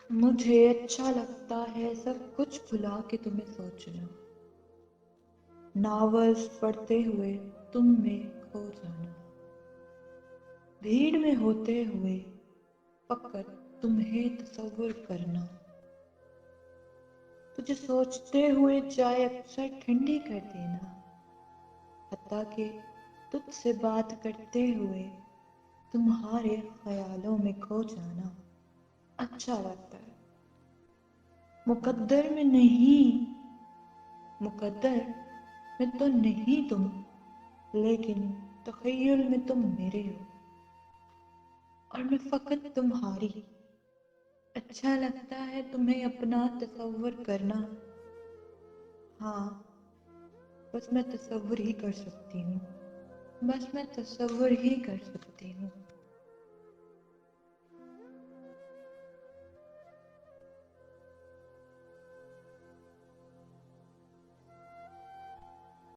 مجھے اچھا لگتا ہے سب کچھ بھلا کے تمہیں سوچنا، ناولز پڑھتے ہوئے تم میں کھو جانا، بھیڑ میں ہوتے ہوئے فقط تمہیں تصور کرنا، تجھے سوچتے ہوئے چائے اکثر ٹھنڈی کر دینا، حتیٰ کہ تجھ سے بات کرتے ہوئے تمہارے خیالوں میں کھو جانا اچھا لگتا ہے۔ مقدر میں نہیں، مقدر میں تو نہیں تم، لیکن تخیل میں تم میرے ہو اور میں فقط تمہاری۔ اچھا لگتا ہے تمہیں اپنا تصور کرنا، ہاں بس میں تصور ہی کر سکتی ہوں، بس میں تصور ہی کر سکتی ہوں۔